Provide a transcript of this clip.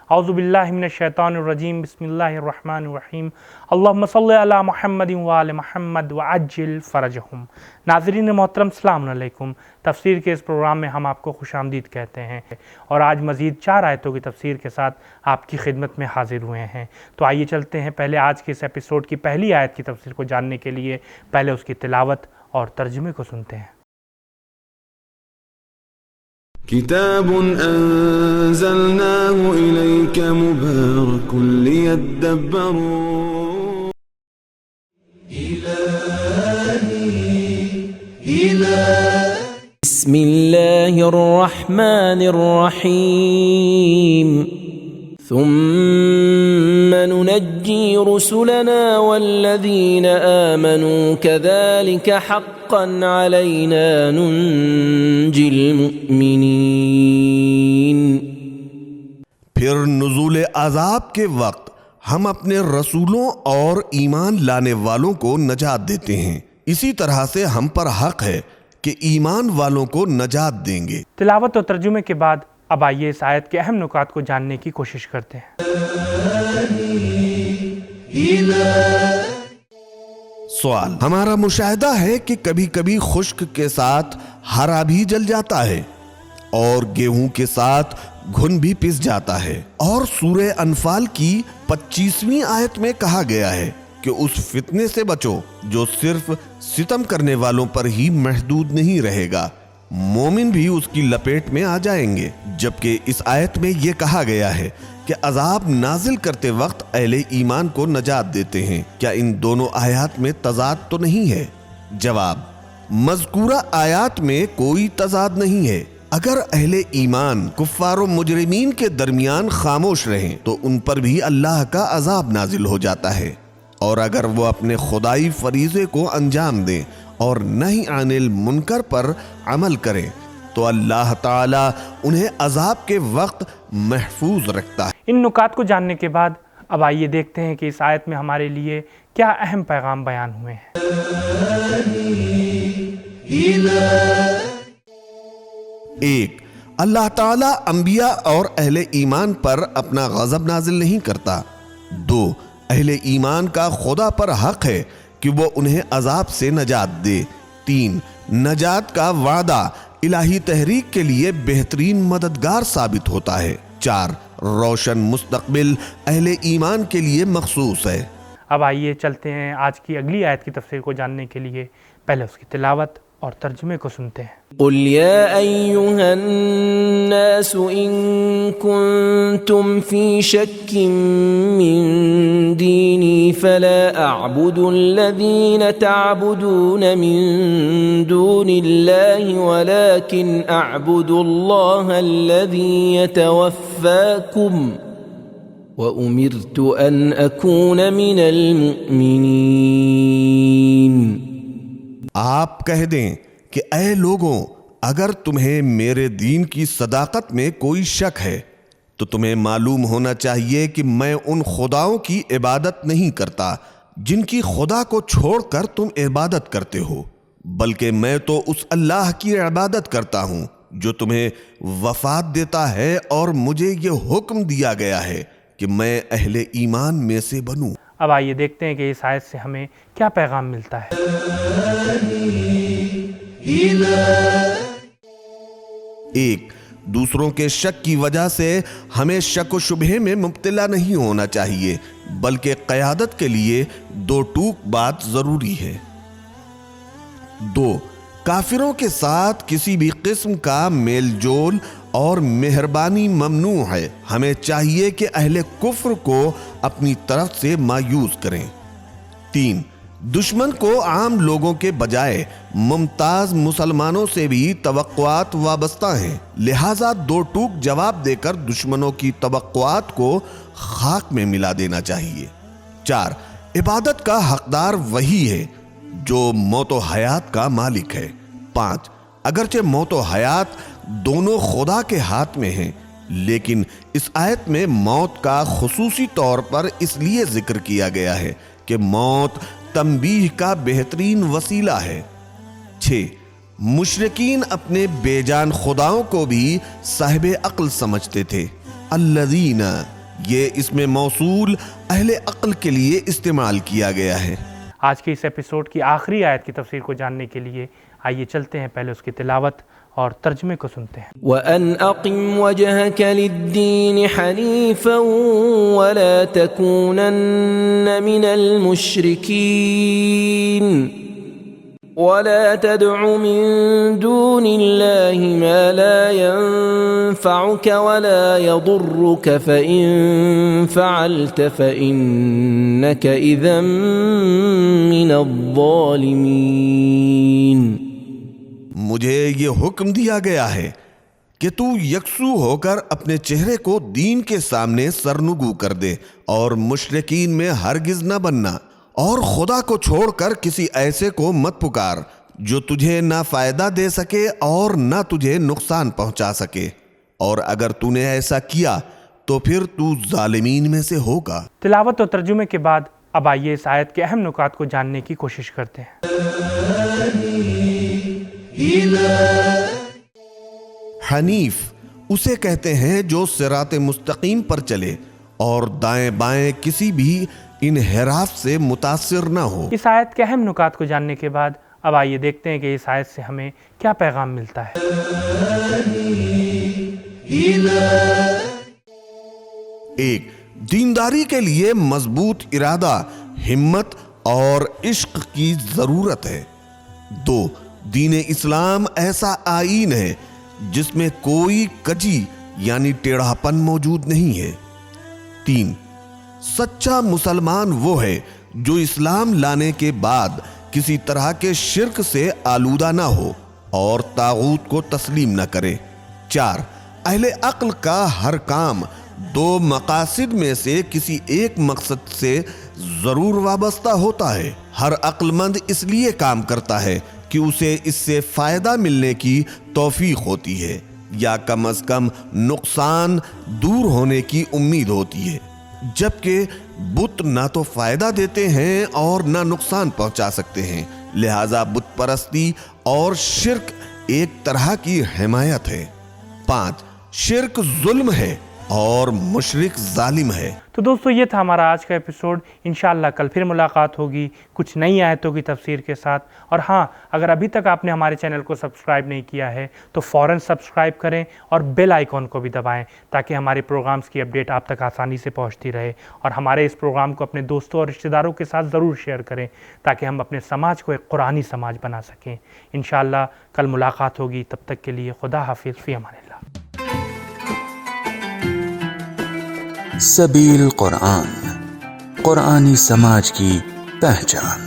اعوذ باللہ من الشیطان الرجیم، بسم اللہ الرحمن الرحیم، اللہم صلی علی محمد وآل محمد وعجل فرجہم۔ ناظرین محترم، السلام علیکم۔ تفسیر کے اس پروگرام میں ہم آپ کو خوش آمدید کہتے ہیں اور آج مزید 4 آیتوں کی تفسیر کے ساتھ آپ کی خدمت میں حاضر ہوئے ہیں۔ تو آئیے چلتے ہیں پہلے آج کے اس ایپیسوڈ کی پہلی آیت کی تفسیر کو جاننے کے لیے پہلے اس کی تلاوت اور ترجمے کو سنتے ہیں۔ کتاب انزلناه الیک مبارک لیدبروا بسم اللہ الرحمن الرحیم ثم ننجی رسلنا والذین آمنوا كذلك حقا علینا ننجی المؤمنین۔ پھر نزول عذاب کے وقت ہم اپنے رسولوں اور ایمان لانے والوں کو نجات دیتے ہیں، اسی طرح سے ہم پر حق ہے کہ ایمان والوں کو نجات دیں گے۔ تلاوت اور ترجمے کے بعد اب آئیے اس آیت کے اہم نکات کو جاننے کی کوشش کرتے ہیں۔ سوال: ہمارا مشاہدہ ہے کہ کبھی کبھی خشک کے ساتھ ہرا بھی جل جاتا ہے اور گیہوں کے ساتھ گھن بھی پس جاتا ہے، اور سورہ انفال کی 25ویں آیت میں کہا گیا ہے کہ اس فتنے سے بچو جو صرف ستم کرنے والوں پر ہی محدود نہیں رہے گا، مومن بھی اس کی لپیٹ میں آ جائیں گے۔ جبکہ اس آیت میں یہ کہا گیا ہے کہ عذاب نازل کرتے وقت اہل ایمان کو نجات دیتے ہیں۔ کیا ان دونوں آیات میں تضاد تو نہیں ہے؟ جواب: مذکورہ آیات میں کوئی تضاد نہیں ہے۔ اگر اہل ایمان کفار و مجرمین کے درمیان خاموش رہیں تو ان پر بھی اللہ کا عذاب نازل ہو جاتا ہے، اور اگر وہ اپنے خدائی فریضے کو انجام دیں اور نہی عن المنکر پر عمل کریں تو اللہ تعالیٰ انہیں عذاب کے وقت محفوظ رکھتا ہے۔ ان نکات کو جاننے کے بعد اب آئیے دیکھتے ہیں کہ اس آیت میں ہمارے لیے کیا اہم پیغام بیان ہوئے ہیں۔ 1. اللہ تعالیٰ انبیاء اور اہل ایمان پر اپنا غضب نازل نہیں کرتا۔ 2. اہل ایمان کا خدا پر حق ہے کہ وہ انہیں عذاب سے نجات دے۔ 3. نجات کا وعدہ الہی تحریک کے لیے بہترین مددگار ثابت ہوتا ہے۔ 4. روشن مستقبل اہل ایمان کے لیے مخصوص ہے۔ اب آئیے چلتے ہیں آج کی اگلی آیت کی تفسیر کو جاننے کے لیے پہلے اس کی تلاوت اور ترجمے کو سنتے ہیں۔ قل يا أيها الناس إن كنتم في شك من ديني فلا أعبد الذين تعبدون من دون الله ولكن أعبد الله الذي يتوفاكم وأمرت أن أكون من المؤمنين۔ آپ کہہ دیں کہ اے لوگوں، اگر تمہیں میرے دین کی صداقت میں کوئی شک ہے تو تمہیں معلوم ہونا چاہیے کہ میں ان خداؤں کی عبادت نہیں کرتا جن کی خدا کو چھوڑ کر تم عبادت کرتے ہو، بلکہ میں تو اس اللہ کی عبادت کرتا ہوں جو تمہیں وفات دیتا ہے، اور مجھے یہ حکم دیا گیا ہے کہ میں اہل ایمان میں سے بنوں۔ اب آئیے دیکھتے ہیں کہ اس آیت سے ہمیں کیا پیغام ملتا ہے۔ 1. دوسروں کے شک کی وجہ سے ہمیں شک و شبہے میں مبتلا نہیں ہونا چاہیے، بلکہ قیادت کے لیے 2 ٹوک بات ضروری ہے۔ 2. کافروں کے ساتھ کسی بھی قسم کا میل جول اور مہربانی ممنوع ہے۔ ہمیں چاہیے کہ اہل کفر کو اپنی طرف سے مایوس کریں۔ 3. دشمن کو عام لوگوں کے بجائے ممتاز مسلمانوں سے بھی توقعات وابستہ ہیں، لہٰذا 2 ٹوک جواب دے کر دشمنوں کی توقعات کو خاک میں ملا دینا چاہیے۔ 4. عبادت کا حقدار وہی ہے جو موت و حیات کا مالک ہے۔ 5. اگرچہ موت و حیات دونوں خدا کے ہاتھ میں ہیں، لیکن اس آیت میں موت کا خصوصی طور پر اس لیے ذکر کیا گیا ہے کہ موت تنبیہ کا بہترین وسیلہ ہے۔ 6. مشرکین اپنے بے جان خداؤں کو بھی صاحب عقل سمجھتے تھے، الذین، یہ اسم موصول اہل عقل کے لیے استعمال کیا گیا ہے۔ آج کے اس ایپیسوڈ کی آخری آیت کی تفسیر کو جاننے کے لیے آئیے چلتے ہیں پہلے اس کی تلاوت اور ترجمے کو سنتے ہیں۔ وَأَنْ أَقِمْ وَجْهَكَ لِلدِّينِ حَنِيفًا وَلَا تَكُونَنَّ مِنَ الْمُشْرِكِينَ وَلَا تَدْعُ مِن دُونِ اللَّهِ مَا لَا يَنفَعُكَ وَلَا يَضُرُّكَ فَإِن فَعَلْتَ فَإِنَّكَ إِذًا مِّنَ الظَّالِمِينَ۔ مجھے یہ حکم دیا گیا ہے کہ تو یکسو ہو کر اپنے چہرے کو دین کے سامنے سرنگو کر دے اور مشرکین میں ہرگز نہ بننا، اور خدا کو چھوڑ کر کسی ایسے کو مت پکار جو تجھے نہ فائدہ دے سکے اور نہ تجھے نقصان پہنچا سکے، اور اگر تو نے ایسا کیا تو پھر تو ظالمین میں سے ہوگا۔ تلاوت اور ترجمے کے بعد اب آئیے اس آیت کے اہم نکات کو جاننے کی کوشش کرتے ہیں۔ حنیف اسے کہتے ہیں جو صراط مستقیم پر چلے اور دائیں بائیں کسی بھی انحراف سے متاثر نہ ہو۔ اس آیت کے اہم نکات کو جاننے کے بعد اب آئیے دیکھتے ہیں کہ اس آیت سے ہمیں کیا پیغام ملتا ہے۔ 1. دینداری کے لیے مضبوط ارادہ، ہمت اور عشق کی ضرورت ہے۔ 2. دین اسلام ایسا آئین ہے جس میں کوئی کجی یعنی ٹیڑھاپن موجود نہیں ہے۔ 3. سچا مسلمان وہ ہے جو اسلام لانے کے بعد کسی طرح کے شرک سے آلودہ نہ ہو اور طاغوت کو تسلیم نہ کرے۔ 4. اہل عقل کا ہر کام 2 مقاصد میں سے کسی ایک مقصد سے ضرور وابستہ ہوتا ہے۔ ہر عقل مند اس لیے کام کرتا ہے کہ اسے اس سے فائدہ ملنے کی توفیق ہوتی ہے یا کم از کم نقصان دور ہونے کی امید ہوتی ہے، جبکہ بت نہ تو فائدہ دیتے ہیں اور نہ نقصان پہنچا سکتے ہیں، لہذا بت پرستی اور شرک ایک طرح کی حمایت ہے۔ 5. شرک ظلم ہے اور مشرک ظالم ہے۔ تو دوستو یہ تھا ہمارا آج کا ایپیسوڈ۔ انشاءاللہ کل پھر ملاقات ہوگی کچھ نئی آیتوں کی تفسیر کے ساتھ، اور ہاں اگر ابھی تک آپ نے ہمارے چینل کو سبسکرائب نہیں کیا ہے تو فوراً سبسکرائب کریں اور بیل آئیکن کو بھی دبائیں تاکہ ہمارے پروگرامز کی اپڈیٹ آپ تک آسانی سے پہنچتی رہے، اور ہمارے اس پروگرام کو اپنے دوستوں اور رشتہ داروں کے ساتھ ضرور شیئر کریں تاکہ ہم اپنے سماج کو ایک قرآنی سماج بنا سکیں۔ انشاءاللہ کل ملاقات ہوگی، تب تک کے لیے خدا حافظ، فی امان اللہ۔ سبیل قرآن، قرآنی سماج کی پہچان۔